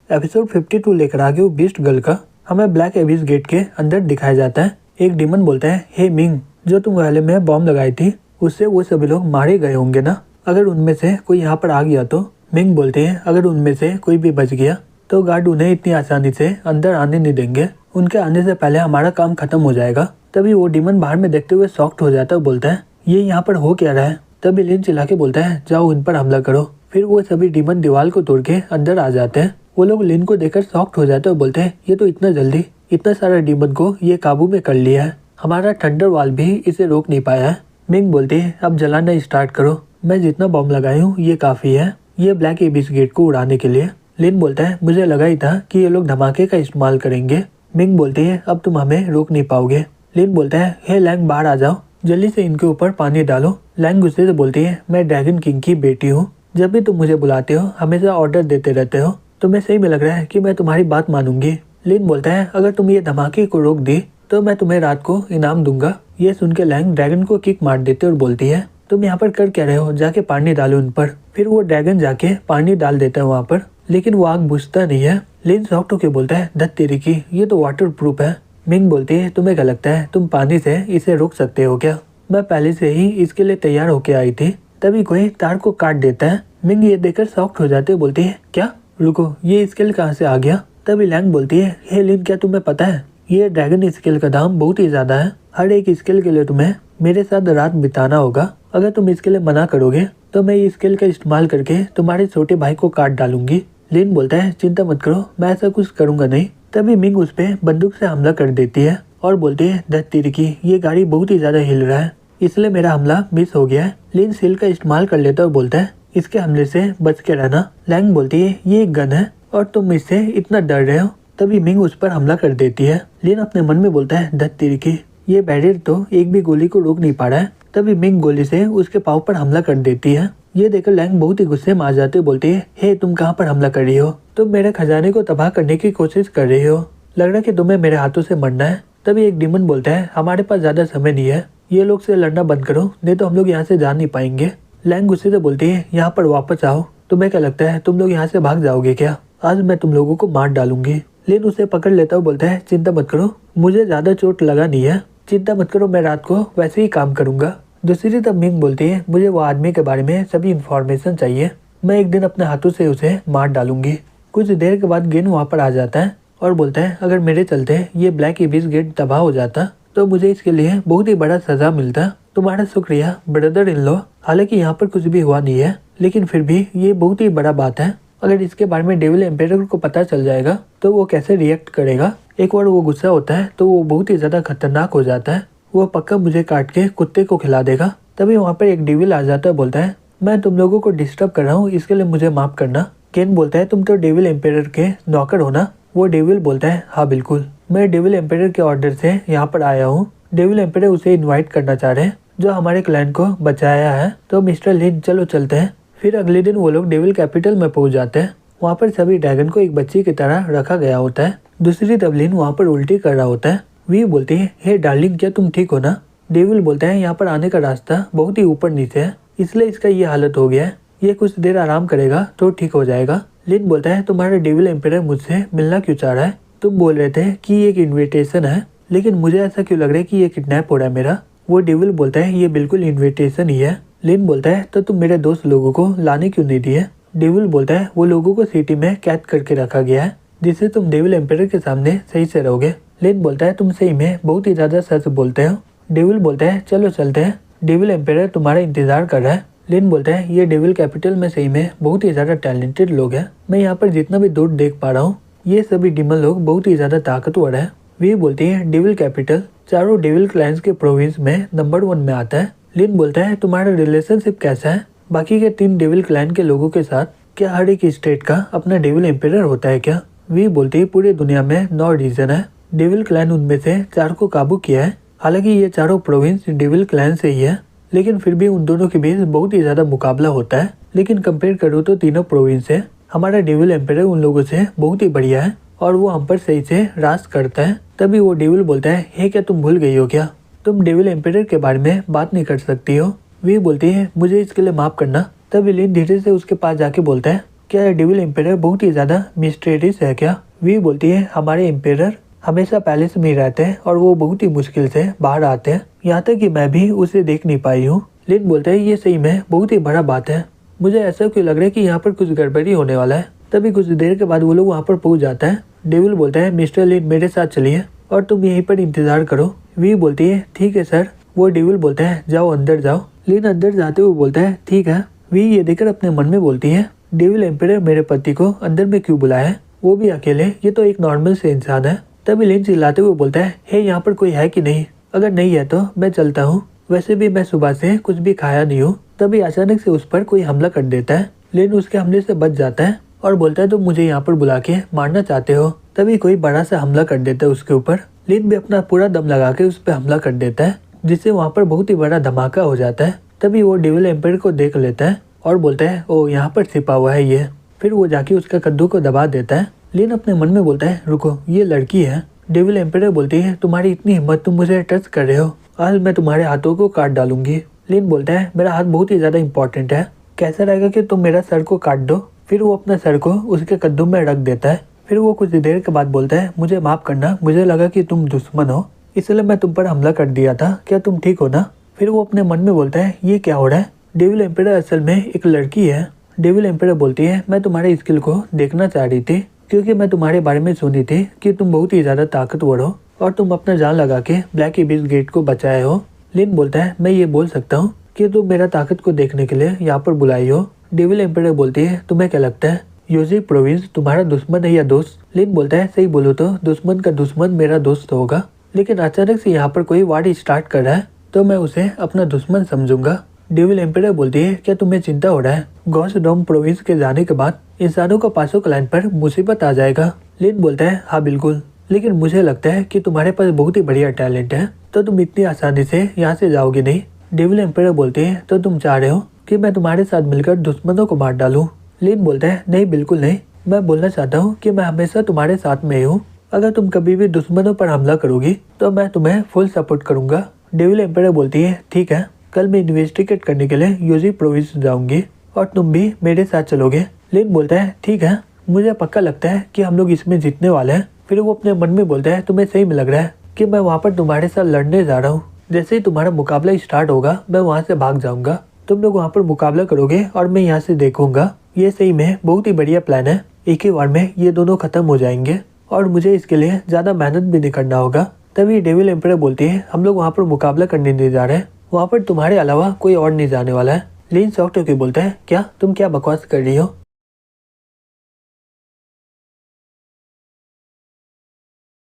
Episode 52 लेकर आ गए वो बीस्ट गर्ल का। हमें ब्लैक एबिस गेट के अंदर दिखाया जाता है। एक डीमन बोलता है, हे मिंग, जो तुम वाले में बॉम्ब लगाई थी उससे वो सभी लोग मारे गए होंगे ना, अगर उनमें से कोई यहाँ पर आ गया तो। मिंग बोलते हैं, अगर उनमें से कोई भी बच गया तो गार्ड उन्हें इतनी आसानी से अंदर आने नहीं देंगे, उनके आने से पहले हमारा काम खत्म हो जाएगा। तभी वो डीमन बाहर में देखते हुए शॉक्ड हो जाता है, बोलता है ये यहाँ पर हो क्या रहा है। तभी लिन चिल्ला के बोलता है, जाओ इन पर हमला करो। फिर वो सभी डीमन दीवार को तोड़ के अंदर आ जाते हैं। वो लोग लिन को देखकर शॉक्ड हो जाते हैं और बोलते हैं, ये तो इतना जल्दी इतना सारा डीमन को ये काबू में कर लिया है, हमारा थंडर वाल भी इसे रोक नहीं पाया है। मिंग बोलती है, अब जलाना स्टार्ट करो, मैं जितना बॉम्ब लगाई हूँ ये काफी है ये ब्लैक एबिस गेट को उड़ाने के लिए। लिन बोलता है, मुझे लगा ही था कि ये लोग धमाके का इस्तेमाल करेंगे। मिंग बोलती है, अब तुम हमें रोक नहीं पाओगे। लिन बोलता है, हे लैंग, बाहर आ जाओ, जल्दी से इनके ऊपर पानी डालो। लैंग गुस्से से बोलती है, मैं ड्रैगन किंग की बेटी हूँ, जब भी तुम मुझे बुलाते हो हमेशा ऑर्डर देते रहते हो, तुम्हें सही में लग रहा है कि मैं तुम्हारी बात मानूंगी। लिन बोलता है, अगर तुम ये धमाके को रोक दी तो मैं तुम्हें रात को इनाम दूंगा। ये सुन के लैंग ड्रैगन को किक मार देते और बोलती है, तुम यहाँ पर कर क्या रहे हो, जाके पानी डालो उन पर। फिर वो ड्रैगन जाके पानी डाल देता है वहाँ पर, लेकिन वो आग बुझता नहीं है। लिन शॉक्ड होके बोलता है, धत तेरी की, ये तो वाटर प्रूफ है। मिंग बोलती है, तुम्हें क्या लगता है तुम पानी से इसे रोक सकते हो क्या, मैं पहले से ही इसके लिए तैयार होके आई थी। तभी कोई तार को काट देता है। मिंग ये देखकर शॉक्ड हो जाते बोलती है, क्या, रुको, ये स्केल कहाँ से आ गया। तभी लैंग बोलती है, हे लिन, क्या तुम्हें पता है ये ड्रैगन स्केल का दाम बहुत ही ज्यादा है, हर एक स्केल के लिए तुम्हें मेरे साथ रात बिताना होगा। अगर तुम इसके लिए मना करोगे तो मैं ये स्केल का इस्तेमाल करके तुम्हारे छोटे भाई को काट डालूंगी। लिन बोलता है, चिंता मत करो, मैं ऐसा कुछ करूंगा नहीं। तभी मिंग उस पे बंदूक से हमला कर देती है और बोलती है, धत तेरी की, ये गाड़ी बहुत ही ज्यादा हिल रहा है, इसलिए मेरा हमला मिस हो गया है। लिन सील का इस्तेमाल कर लेता है और बोलता है, इसके हमले से बच के रहना। लैंग बोलती है, ये एक गन है और तुम इससे इतना डर रहे हो। तभी मिंग उस पर हमला कर देती है। लिन अपने मन में बोलता है, धत तेरी की, ये बैरियर तो एक भी गोली को रोक नहीं पा रहा है। तभी मिंग गोली से उसके पाँव पर हमला कर देती है। ये देखकर लैंग बहुत ही गुस्से में आ जाते बोलती है, हे तुम कहाँ पर हमला कर रही हो, तुम मेरे खजाने को तबाह करने की कोशिश कर रही हो, लग रहा है कि तुम्हें मेरे हाथों से मरना है। तभी एक डीमन बोलता है, हमारे पास ज्यादा समय नहीं है, ये लोग से लड़ना बंद करो, नहीं तो हम लोग यहाँ से जा नहीं पाएंगे। लैंग गुस्से से बोलती है, यहाँ पर वापस आओ, तुम्हें क्या लगता है तुम लोग यहाँ से भाग जाओगे क्या, आज मैं तुम लोगों को मार डालूंगी। लिन उसे पकड़ लेता हुआ बोलता है, चिंता मत करो, मुझे ज्यादा चोट लगा नहीं है, चिंता मत करो, मैं रात को वैसे ही काम करूंगा। दूसरी तरफ मिंग बोलती है, मुझे वो आदमी के बारे में सभी इन्फॉर्मेशन चाहिए, मैं एक दिन अपने हाथों से उसे मार डालूंगी। कुछ देर के बाद गेन वहाँ पर आ जाता है और बोलता है, अगर मेरे चलते ये ब्लैक एबिस गेट तबाह हो जाता तो मुझे इसके लिए बहुत ही बड़ा सजा मिलता। तुम्हारा शुक्रिया ब्रदर इन लॉ, हालांकि यहाँ पर कुछ भी हुआ नहीं है, लेकिन फिर भी ये बहुत ही बड़ा बात है, अगर इसके बारे में डेविल एम्पायर को पता चल जाएगा तो वो कैसे रिएक्ट करेगा। एक बार वो गुस्सा होता है तो वो बहुत ही ज्यादा खतरनाक हो जाता है, वो पक्का मुझे काट के कुत्ते को खिला देगा। तभी वहाँ पर एक डेविल आ जाता है, बोलता है, मैं तुम लोगों को डिस्टर्ब कर रहा हूँ, इसके लिए मुझे माफ करना। केन बोलता है, तुम तो डेविल एम्पायर के नौकर हो ना। वो डेविल बोलता है, हाँ बिल्कुल, मैं डेविल एम्पायर के ऑर्डर से यहाँ पर आया हूँ। डेविल एम्पायर उसे इन्वाइट करना चाह रहे हैं जो हमारे क्लाइंट को बचाया है, तो मिस्टर लिन चलो चलते हैं। फिर अगले दिन वो लोग डेविल कैपिटल में पहुंच जाते हैं। वहाँ पर सभी ड्रैगन को एक बच्ची की तरह रखा गया होता है। दूसरी तरफ लिन वहाँ पर उल्टी कर रहा होता है। वी बोलती है, हे डार्लिंग, क्या तुम ठीक हो ना। डेविल बोलता है, यहाँ पर आने का रास्ता बहुत ही ऊपर नीचे है, इसलिए इसका ये हालत हो गया है, ये कुछ देर आराम करेगा तो ठीक हो जाएगा। लिन बोलता है, तुम्हारा डेविल एम्पायर मुझसे मिलना क्यों चाह रहा है, तुम बोल रहे थे कि ये एक इन्विटेशन है, लेकिन मुझे ऐसा क्यों लग रहा है कि ये किडनैप हो रहा है मेरा। वो डेविल बोलता है, ये बिल्कुल इन्विटेशन ही है। लिन बोलता है, तो तुम मेरे दोस्त लोगों को लाने क्यों नहीं दिए। डेविल बोलता है, वो लोगों को सिटी में कैद करके रखा गया है, जिससे तुम डेविल एम्पायर के सामने सही से रहोगे। लिन बोलता है, तुम सही में बहुत ही ज्यादा सच बोलते हो। डेविल बोलता है, चलो चलते हैं, डेविल एम्पायर तुम्हारा इंतजार कर रहा है। लिन बोलता है, ये डेविल कैपिटल में सही में बहुत ही ज्यादा टैलेंटेड लोग हैं, मैं यहाँ पर जितना भी दूर देख पा रहा हूँ ये सभी डीमन लोग बहुत ही ज्यादा ताकतवर है। वे बोलती है, डेविल कैपिटल चारों डेविल क्लाइंट्स के प्रोविंस में नंबर 1 में आता है। लिन बोलता है, तुम्हारा रिलेशनशिप कैसा है बाकी के 3 डेविल क्लाइंट के लोगों के साथ, क्या हर एक स्टेट का अपना डेविल एम्पायर होता है क्या। वे बोलती है, पूरी दुनिया में 9 रीजन है, डेविल क्लैन उनमें से 4 को काबू किया है, हालांकि ये चारों प्रोविंस डेविल क्लैन से ही है, लेकिन फिर भी उन दोनों के बीच बहुत ही ज्यादा मुकाबला होता है। लेकिन कंपेयर करो तो तीनों प्रोविंस से हमारा डेविल एम्पायर उन लोगों से बहुत ही बढ़िया है और वो हम पर सही से राज करता है। तभी वो डेविल बोलता है, हे क्या तुम भूल गई हो क्या, तुम डेविल एम्पायर के बारे में बात नहीं कर सकती हो। वे बोलती है, मुझे इसके लिए माफ करना। तभी लिन धीरे से उसके पास जाके बोलता है, क्या डेविल एम्पायर बहुत ही ज्यादा मिस्टीरियस है क्या? वी बोलती है हमारे एम्पायर हमेशा पैलेस में ही रहते हैं और वो बहुत ही मुश्किल से बाहर आते हैं, यहाँ तक कि मैं भी उसे देख नहीं पाई हूँ। लिन बोलता है ये सही में बहुत ही बड़ा बात है, मुझे ऐसा क्यों लग रहा है कि यहाँ पर कुछ गड़बड़ी होने वाला है। तभी कुछ देर के बाद वो लोग वहाँ पर पहुँच जाता है। डेविल बोलता है मिस्टर लिन मेरे साथ चलिए और तुम यहीं पर इंतजार करो। वी बोलती है ठीक है सर। वो डेविल बोलता है जाओ अंदर जाओ। लिन अंदर जाते हुए बोलता है ठीक है। वी ये देखकर अपने मन में बोलती है डेविल एम्पायर मेरे पति को अंदर में क्यों बुलाया है, वो भी अकेले, ये तो एक नॉर्मल से इंसान है। तभी लिन चिल्लाते हुए बोलता है हे यहाँ पर कोई है कि नहीं, अगर नहीं है तो मैं चलता हूँ, वैसे भी मैं सुबह से कुछ भी खाया नहीं हूँ। तभी अचानक से उस पर कोई हमला कर देता है। लिन उसके हमले से बच जाता है और बोलता है तुम मुझे यहाँ पर बुला के मारना चाहते हो। तभी कोई बड़ा सा हमला कर देता है उसके ऊपर। लिन भी अपना पूरा दम लगा के उस पर हमला कर देता है, जिससे वहाँ पर बहुत ही बड़ा धमाका हो जाता है। तभी वो डेविल एम्पायर को देख लेता है और बोलता है ओ यहाँ पर छिपा हुआ है ये। फिर वो जाके उसका कद्दू को दबा देता है। लिन अपने मन में बोलता है रुको ये लड़की है। डेविल एम्पायर बोलती है तुम्हारी इतनी हिम्मत, तुम मुझे टच कर रहे हो, आज मैं तुम्हारे हाथों को काट डालूंगी। लिन बोलता है मेरा हाथ बहुत ही ज्यादा इंपॉर्टेंट है, कैसा रहेगा कि तुम मेरा सर को काट दो। फिर वो अपना सर को उसके कद्दू में रख देता है। फिर वो कुछ देर के बाद बोलता है मुझे माफ करना, मुझे लगा कि तुम दुश्मन हो इसलिए मैं तुम पर हमला कर दिया था, क्या तुम ठीक हो ना। फिर वो अपने मन में बोलता है ये क्या हो रहा है, डेविल एम्पायर असल में एक लड़की है। डेविल एम्पायर बोलती है मैं तुम्हारे स्किल को देखना चाह रही थी, क्योंकि मैं तुम्हारे बारे में सुनी थी कि तुम बहुत ही ज्यादा ताकतवर हो और तुम अपना जान लगा के ब्लैक एबिस गेट को बचाए हो। लिन बोलता है मैं ये बोल सकता हूँ कि तुम मेरा ताकत को देखने के लिए यहाँ पर बुलाई हो। डेविल एम्पायर बोलती है तुम्हें क्या लगता है यूजी प्रोविंस तुम्हारा दुश्मन है या दोस्त। लिन बोलता है सही बोलो तो दुश्मन का दुश्मन मेरा दोस्त होगा, लेकिन अचानक से यहाँ पर कोई वार स्टार्ट कर रहा है तो मैं उसे अपना दुश्मन समझूंगा। डेविल एम्पायर बोलती है क्या तुम्हें चिंता हो रहा है, गॉस डोम प्रोविंस के जाने के बाद इंसानों का पासों क्लाइन पर मुसीबत आ जाएगा। लिन बोलता है हाँ बिल्कुल, लेकिन मुझे लगता है कि तुम्हारे पास बहुत ही बढ़िया टैलेंट है तो तुम इतनी आसानी से यहाँ से जाओगे नहीं। डेविल एम्पायर बोलते हैं तो तुम चाह रहे हो कि मैं तुम्हारे साथ मिलकर दुश्मनों को मार डालूं। लिन बोलता है नहीं बिल्कुल नहीं, मैं बोलना चाहता हूँ कि मैं हमेशा तुम्हारे साथ में हूँ, अगर तुम कभी भी दुश्मनों पर हमला करोगी तो मैं तुम्हें फुल सपोर्ट करूंगा। डेविल एम्पायर बोलती है ठीक है, कल मैं इन्वेस्टिगेट करने के लिए यूजी प्रोविंस जाऊंगी और तुम भी मेरे साथ चलोगे। लिन बोलता है ठीक है, मुझे पक्का लगता है कि हम लोग इसमें जीतने वाले हैं। फिर वो अपने मन में बोलता है तुम्हें सही में लग रहा है कि मैं वहाँ पर तुम्हारे साथ लड़ने जा रहा हूँ, जैसे ही तुम्हारा मुकाबला स्टार्ट होगा मैं वहाँ से भाग जाऊंगा, तुम लोग वहाँ पर मुकाबला करोगे और मैं यहाँ से देखूंगा। ये सही में बहुत ही बढ़िया प्लान है, एक ही बार में ये दोनों खत्म हो जाएंगे और मुझे इसके लिए ज्यादा मेहनत भी नहीं करना होगा। तभी डेविल एम्पायर बोलती है हम लोग वहाँ पर मुकाबला करने नहीं जा रहे हैं, वहाँ पर तुम्हारे अलावा कोई और नहीं जाने वाला है। लिन शॉक्ड होकर बोलता है क्या तुम क्या बकवास कर रही हो,